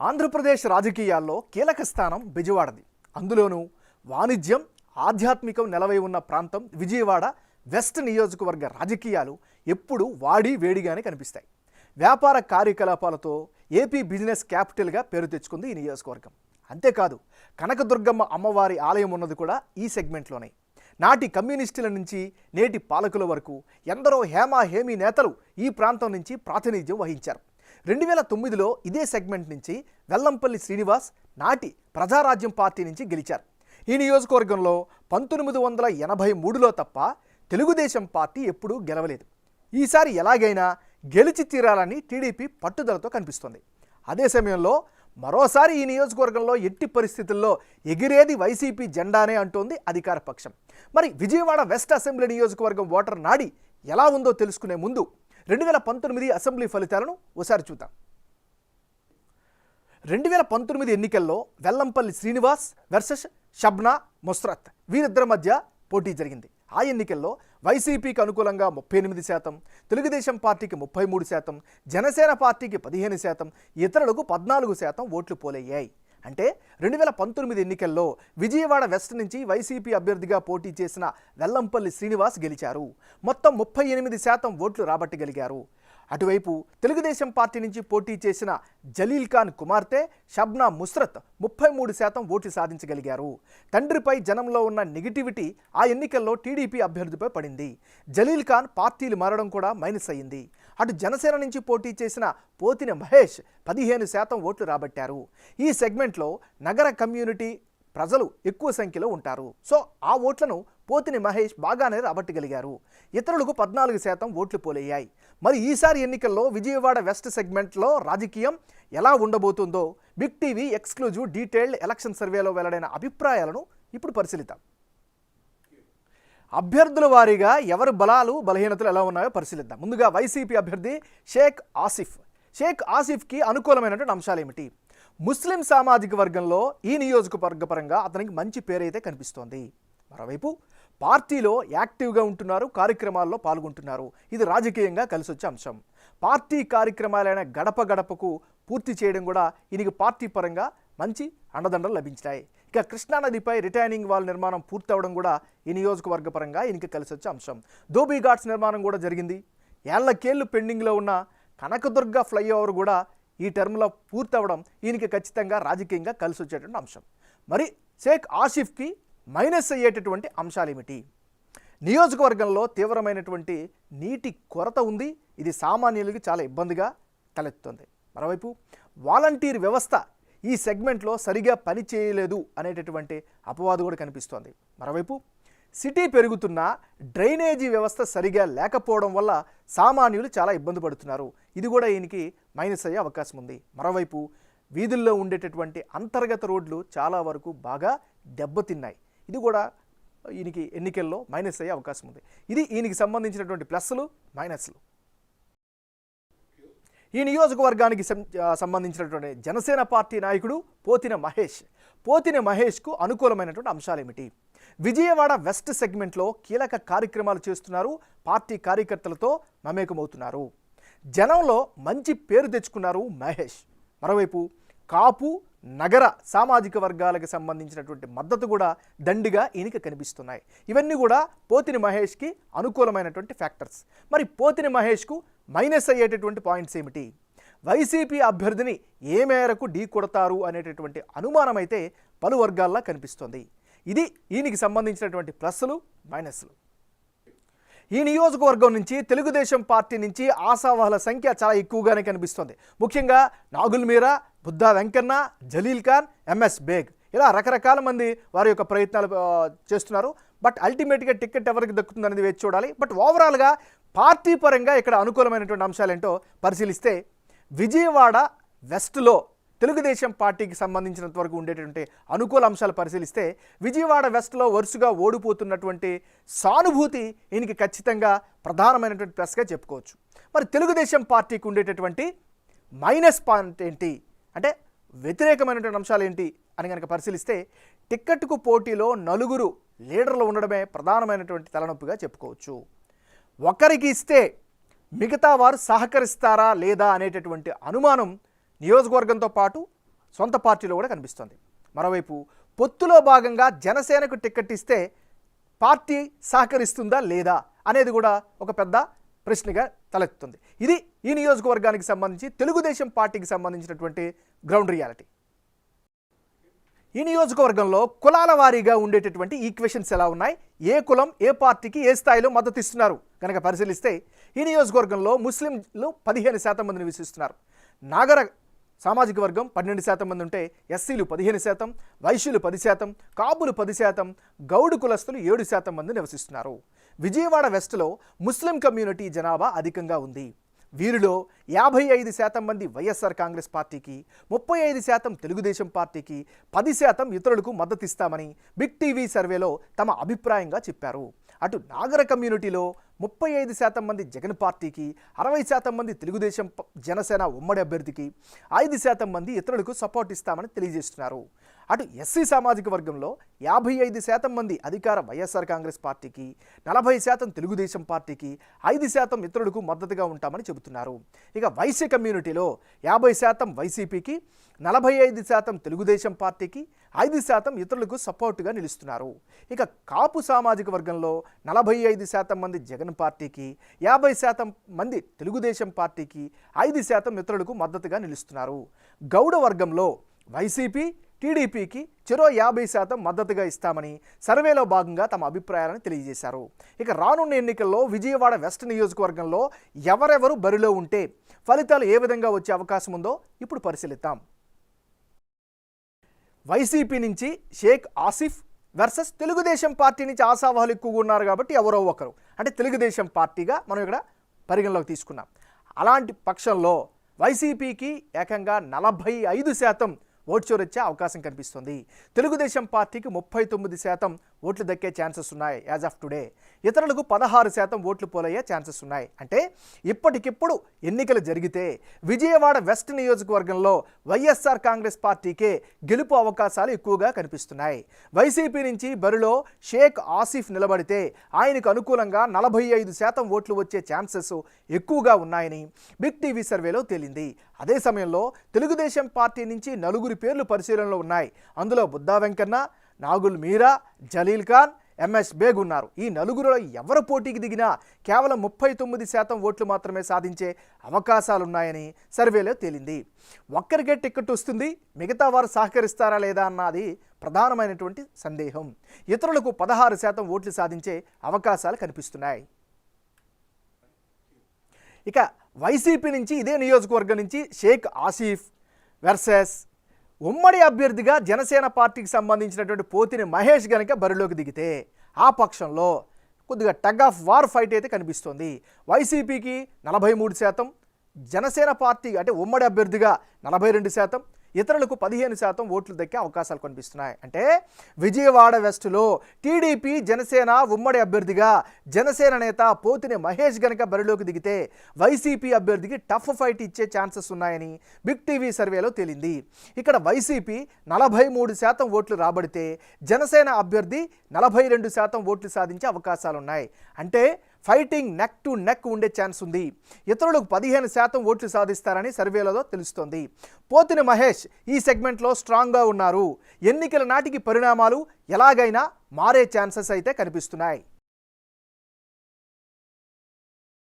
ఆంధ్రప్రదేశ్ రాజకీయాల్లో కీలక స్థానం బెజవాడది. అందులోనూ వాణిజ్యం, ఆధ్యాత్మికం నెలవై ఉన్న ప్రాంతం విజయవాడ వెస్ట్ నియోజకవర్గ రాజకీయాలు ఎప్పుడూ వాడి వేడిగానే కనిపిస్తాయి. వ్యాపార కార్యకలాపాలతో ఏపీ బిజినెస్ క్యాపిటల్గా పేరు తెచ్చుకుంది ఈ నియోజకవర్గం. అంతేకాదు, కనకదుర్గమ్మ అమ్మవారి ఆలయం ఉన్నది కూడా ఈ సెగ్మెంట్లోనే. నాటి కమ్యూనిస్టుల నుంచి నేటి పాలకుల వరకు ఎందరో హేమీ నేతలు ఈ ప్రాంతం నుంచి ప్రాతినిధ్యం వహించారు. 2009లో ఇదే సెగ్మెంట్ నుంచి వెల్లంపల్లి శ్రీనివాస్ నాటి ప్రజారాజ్యం పార్టీ నుంచి గెలిచారు. ఈ నియోజకవర్గంలో 1983లో తప్ప తెలుగుదేశం పార్టీ ఎప్పుడూ గెలవలేదు. ఈసారి ఎలాగైనా గెలిచి తీరాలని టీడీపీ పట్టుదలతో కనిపిస్తోంది. అదే సమయంలో మరోసారి ఈ నియోజకవర్గంలో ఎట్టి పరిస్థితుల్లో ఎగిరేది వైసీపీ జెండానే అంటోంది అధికార పక్షం. మరి విజయవాడ వెస్ట్ అసెంబ్లీ నియోజకవర్గం ఓటర్ నాడి ఎలా ఉందో తెలుసుకునే ముందు 2019 అసెంబ్లీ ఫలితాలను ఒకసారి చూద్దాం. 2019 ఎన్నికల్లో వెల్లంపల్లి శ్రీనివాస్ వర్సెస్ షబ్నా ముస్రత్ వీరిద్దరి మధ్య పోటీ జరిగింది. ఆ ఎన్నికల్లో వైసీపీకి అనుకూలంగా 38%, తెలుగుదేశం పార్టీకి 33%, జనసేన పార్టీకి 15%, ఇతరులకు 14% ఓట్లు పోలయ్యాయి. అంటే 2019 ఎన్నికల్లో విజయవాడ వెస్ట్ నుంచి వైసీపీ అభ్యర్థిగా పోటీ చేసిన వెల్లంపల్లి శ్రీనివాస్ గెలిచారు. మొత్తం 38% ఓట్లు రాబట్టగలిగారు. అటువైపు తెలుగుదేశం పార్టీ నుంచి పోటీ చేసిన జలీల్ ఖాన్ కుమార్తె షబ్నా ముస్రత్ 33% ఓట్లు సాధించగలిగారు. తండ్రిపై జనంలో ఉన్న నెగిటివిటీ ఆ ఎన్నికల్లో టీడీపీ అభ్యర్థిపై పడింది. జలీల్ ఖాన్ పార్టీలు మారడం కూడా మైనస్ అయ్యింది. అటు జనసేన నుంచి పోటీ చేసిన పోతిన మహేష్ 15% ఓట్లు రాబట్టారు. ఈ సెగ్మెంట్లో నగర కమ్యూనిటీ ప్రజలు ఎక్కువ సంఖ్యలో ఉంటారు. సో ఆ ఓట్లను పోతిని మహేష్ బాగానే రాబట్టగలిగారు. ఇతరులకు 14% ఓట్లు పోలయ్యాయి. మరి ఈసారి ఎన్నికల్లో విజయవాడ వెస్ట్ సెగ్మెంట్లో రాజకీయం ఎలా ఉండబోతుందో big TV exclusive detailed election సర్వేలో వెల్లడైన అభిప్రాయాలను ఇప్పుడు పరిశీలిద్దాం. అభ్యర్థుల వారీగా ఎవరి బలాలు బలహీనతలు ఎలా ఉన్నాయో పరిశీలిద్దాం. ముందుగా వైసీపీ అభ్యర్థి షేక్ ఆసిఫ్కి అనుకూలమైనటువంటి అంశాలు ఏమిటి? ముస్లిం సామాజిక వర్గంలో ఈ నియోజకవర్గ పరంగా అతనికి మంచి పేరైతే కనిపిస్తోంది. మరోవైపు పార్టీలో యాక్టివ్గా ఉంటున్నారు, కార్యక్రమాల్లో పాల్గొంటున్నారు. ఇది రాజకీయంగా కలిసొచ్చే అంశం. పార్టీ కార్యక్రమాలైన గడప గడపకు పూర్తి చేయడం కూడా ఈయనకి పార్టీ పరంగా మంచి అండదండలు లభించాయి. ఇక కృష్ణానదిపై రిటైనింగ్ వాల్ నిర్మాణం పూర్తవడం కూడా ఈ నియోజకవర్గ పరంగా ఈయనకి కలిసొచ్చే అంశం. ధోబీ ఘాట్స్ నిర్మాణం కూడా జరిగింది. ఏళ్లకేళ్లు పెండింగ్లో ఉన్న కనకదుర్గ ఫ్లైఓవర్ కూడా ఈ టర్మ్లో పూర్తవడం ఈయనకి ఖచ్చితంగా రాజకీయంగా కలిసి వచ్చేటువంటి అంశం. మరి షేక్ ఆసిఫ్కి మైనస్ అయ్యేటటువంటి అంశాలు ఏమిటి? నియోజకవర్గంలో తీవ్రమైనటువంటి నీటి కొరత ఉంది. ఇది సామాన్యులకి చాలా ఇబ్బందిగా తలెత్తుంది. మరోవైపు వాలంటీర్ వ్యవస్థ ఈ సెగ్మెంట్లో సరిగా పని చేయలేదు అనేటటువంటి అపవాదు కూడా కనిపిస్తోంది. మరోవైపు సిటీ పెరుగుతున్న డ్రైనేజీ వ్యవస్థ సరిగా లేకపోవడం వల్ల సామాన్యులు చాలా ఇబ్బంది పడుతున్నారు. ఇది కూడా ఈయనకి మైనస్ అయ్యే అవకాశం ఉంది. మరోవైపు వీధుల్లో ఉండేటటువంటి అంతర్గత రోడ్లు చాలా వరకు బాగా దెబ్బతిన్నాయి. ఇది కూడా ఈయనకి ఎన్నికల్లో మైనస్ అయ్యే అవకాశం ఉంది. ఇది ఈయనకి సంబంధించినటువంటి ప్లస్లు మైనస్లు. ఈ నియోజకవర్గానికి సంబంధించినటువంటి జనసేన పార్టీ నాయకుడు పోతిన మహేష్కు అనుకూలమైనటువంటి అంశాలు ఏమిటి? విజయవాడ వెస్ట్ సెగ్మెంట్లో కీలక కార్యక్రమాలు చేస్తున్నారు. పార్టీ కార్యకర్తలతో మమేకమవుతున్నారు. జనంలో మంచి పేరు తెచ్చుకున్నారు మహేష్. మరోవైపు కాపు, నగర సామాజిక వర్గాలకు సంబంధించినటువంటి మద్దతు కూడా దండిగా ఈయనకి కనిపిస్తున్నాయి. ఇవన్నీ కూడా పోతిని మహేష్కి అనుకూలమైనటువంటి ఫ్యాక్టర్స్. మరి పోతిని మహేష్కు మైనస్ అయ్యేటటువంటి పాయింట్స్ ఏమిటి? వైసీపీ అభ్యర్థిని ఏ మేరకు ఢీ కొడతారు అనేటటువంటి అనుమానం అయితే పలు వర్గాల్లో కనిపిస్తోంది. ఇది ఈయనకి సంబంధించినటువంటి ప్లస్లు మైనస్లు. ఈ నియోజకవర్గం నుంచి తెలుగుదేశం పార్టీ నుంచి ఆశావాహుల సంఖ్య చాలా ఎక్కువగానే కనిపిస్తోంది. ముఖ్యంగా నాగుల్ మీరా, బుద్ధా వెంకన్న, జలీల్ ఖాన్, ఎంఎస్ బేగ్ ఇలా రకరకాల మంది వారి యొక్క ప్రయత్నాలు చేస్తున్నారు. బట్ అల్టిమేట్గా టికెట్ ఎవరికి దక్కుతుంది అనేది వేచి చూడాలి. బట్ ఓవరాల్గా పార్టీ పరంగా ఇక్కడ అనుకూలమైనటువంటి అంశాలు ఏంటో పరిశీలిస్తే విజయవాడ వెస్ట్లో తెలుగుదేశం పార్టీకి సంబంధించినంత వరకు ఉండేటువంటి అనుకూల అంశాలు పరిశీలిస్తే విజయవాడ వెస్ట్లో వరుసగా ఓడిపోతున్నటువంటి సానుభూతి ఈయనకి ఖచ్చితంగా ప్రధానమైనటువంటి ప్లస్గా చెప్పుకోవచ్చు. మరి తెలుగుదేశం పార్టీకి ఉండేటటువంటి మైనస్ పాయింట్ ఏంటి అంటే వ్యతిరేకమైనటువంటి అంశాలు ఏంటి అని కనుక పరిశీలిస్తే టిక్కెట్కు పోటీలో 4 లీడర్లు ఉండడమే ప్రధానమైనటువంటి తలనొప్పిగా చెప్పుకోవచ్చు. ఒకరికి ఇస్తే మిగతా వారు సహకరిస్తారా లేదా అనేటటువంటి అనుమానం నియోజకవర్గంతో పాటు సొంత పార్టీలో కూడా కనిపిస్తోంది. మరోవైపు పొత్తులో భాగంగా జనసేనకు టికెట్ ఇస్తే పార్టీ సహకరిస్తుందా లేదా అనేది కూడా ఒక పెద్ద ప్రశ్నగా తలెత్తుతుంది. ఇది ఈ నియోజకవర్గానికి సంబంధించి తెలుగుదేశం పార్టీకి సంబంధించినటువంటి గ్రౌండ్ రియాలిటీ. ఈ నియోజకవర్గంలో కులాల వారీగా ఉండేటటువంటి ఈక్వేషన్స్ ఎలా ఉన్నాయి, ఏ కులం ఏ పార్టీకి ఏ స్థాయిలో మద్దతు ఇస్తున్నారు కనుక పరిశీలిస్తే ఈ నియోజకవర్గంలో ముస్లింలు 15% మంది నివసిస్తున్నారు. నాగర సామాజిక వర్గం 12% మంది ఉంటే ఎస్సీలు 15%, వైశ్యులు 10%, కాపులు 10%, గౌడు కులస్తులు 7% మంది నివసిస్తున్నారు. విజయవాడ వెస్ట్లో ముస్లిం కమ్యూనిటీ జనాభా అధికంగా ఉంది. వీరిలో 55% మంది వైఎస్ఆర్ కాంగ్రెస్ పార్టీకి, 35% తెలుగుదేశం పార్టీకి, 10% ఇతరులకు మద్దతిస్తామని బిగ్ టీవీ సర్వేలో తమ అభిప్రాయంగా చెప్పారు. అటు నాగర కమ్యూనిటీలో 35% మంది జగన్ పార్టీకి, 60% మంది తెలుగుదేశం జనసేన ఉమ్మడి అభ్యర్థికి, 5% మంది ఇతరులకు సపోర్ట్ ఇస్తామని తెలియజేస్తున్నారు. అటు ఎస్సీ సామాజిక వర్గంలో 55% మంది అధికార వైఎస్ఆర్ కాంగ్రెస్ పార్టీకి, 40% తెలుగుదేశం పార్టీకి, 5% ఇతరులకు మద్దతుగా ఉంటామని చెబుతున్నారు. ఇక వైశ్య కమ్యూనిటీలో 50% వైసీపీకి, 45% తెలుగుదేశం పార్టీకి, 5% ఇతరులకు సపోర్టుగా నిలుస్తున్నారు. ఇక కాపు సామాజిక వర్గంలో 45% మంది జగన్ పార్టీకి, 50% మంది తెలుగుదేశం పార్టీకి, 5% ఇతరులకు మద్దతుగా నిలుస్తున్నారు. గౌడ వర్గంలో వైసీపీ, టీడీపీకి చెరో 50% మద్దతుగా ఇస్తామని సర్వేలో భాగంగా తమ అభిప్రాయాలను తెలియజేశారు. ఇక రానున్న ఎన్నికల్లో విజయవాడ వెస్ట్ నియోజకవర్గంలో ఎవరెవరు బరిలో ఉంటే ఫలితాలు ఏ విధంగా వచ్చే అవకాశం ఉందో ఇప్పుడు పరిశీలిద్దాం. వైసీపీ నుంచి షేక్ ఆసిఫ్ వర్సెస్ తెలుగుదేశం పార్టీ నుంచి ఆశావాహులు ఎక్కువగా ఉన్నారు కాబట్టి ఎవరో ఒకరు, అంటే తెలుగుదేశం పార్టీగా మనం ఇక్కడ పరిగణలోకి తీసుకున్నాం. అలాంటి పక్షంలో వైసీపీకి ఏకంగా 45% ఓట్ షేర్ వచ్చే అవకాశం కనిపిస్తుంది. తెలుగుదేశం పార్టీకి 39% ఓట్లు దక్కే ఛాన్సెస్ ఉన్నాయి యాజ్ ఆఫ్ టుడే. ఇతరులకు 16% ఓట్లు పోలయ్యే ఛాన్సెస్ ఉన్నాయి. అంటే ఇప్పటికిప్పుడు ఎన్నికలు జరిగితే విజయవాడ వెస్ట్ నియోజకవర్గంలో వైఎస్ఆర్ కాంగ్రెస్ పార్టీకే గెలుపు అవకాశాలు ఎక్కువగా కనిపిస్తున్నాయి. వైసీపీ నుంచి బరిలో షేక్ ఆసిఫ్ నిలబడితే ఆయనకు అనుకూలంగా 45% ఓట్లు వచ్చే ఛాన్సెస్ ఎక్కువగా ఉన్నాయని బిగ్ టీవీ సర్వేలో తేలింది. అదే సమయంలో తెలుగుదేశం పార్టీ నుంచి 4 పేర్లు పరిశీలనలో ఉన్నాయి. అందులో బుద్దా వెంకన్న, నాగుల్ మీరా, జలీల్ ఖాన్, ఎంఎస్ బేగ్ ఉన్నారు. ఈ 4గురిలో ఎవరు పోటీకి దిగినా కేవలం 39% ఓట్లు మాత్రమే సాధించే అవకాశాలున్నాయని సర్వేలో తేలింది. ఒక్కరికే టికెట్ వస్తుంది, మిగతా వారు సహకరిస్తారా లేదా అన్నది ప్రధానమైనటువంటి సందేహం. ఇతరులకు 16% ఓట్లు సాధించే అవకాశాలు కనిపిస్తున్నాయి. ఇక వైసీపీ నుంచి ఇదే నియోజకవర్గం నుంచి షేక్ ఆసిఫ్ వర్సెస్ ఉమ్మడి అభ్యర్థిగా జనసేన పార్టీకి సంబంధించినటువంటి పోతిని మహేష్ గనుక బరిలోకి దిగితే ఆ పక్షంలో కొద్దిగా టగ్ ఆఫ్ వార్ ఫైట్ అయితే కనిపిస్తోంది. వైసీపీకి 43%, జనసేన పార్టీ అంటే ఉమ్మడి అభ్యర్థిగా 42%, ఇతరులకు 15% ఓట్లు దక్కే అవకాశాలు కనిపిస్తున్నాయి. అంటే విజయవాడ వెస్టులో టీడీపీ జనసేన ఉమ్మడి అభ్యర్థిగా జనసేన నేత పోతిని మహేష్ గనక బరిలోకి దిగితే వైసీపీ అభ్యర్థికి టఫ్ ఫైట్ ఇచ్చే ఛాన్సెస్ ఉన్నాయని బిగ్ టీవీ సర్వేలో తేలింది. ఇక్కడ వైసీపీ 43% ఓట్లు రాబడితే జనసేన అభ్యర్థి 42% ఓట్లు సాధించే అవకాశాలున్నాయి. అంటే ఫైటింగ్ నెక్ టు నెక్ ఉండే ఛాన్స్ ఉంది. ఇతరులకు 15% ఓట్లు సాధిస్తారని సర్వేలలో తెలుస్తోంది. పోతిని మహేష్ ఈ సెగ్మెంట్లో స్ట్రాంగ్గా ఉన్నారు. ఎన్నికల నాటికి పరిణామాలు ఎలాగైనా మారే ఛాన్సెస్ అయితే కనిపిస్తున్నాయి.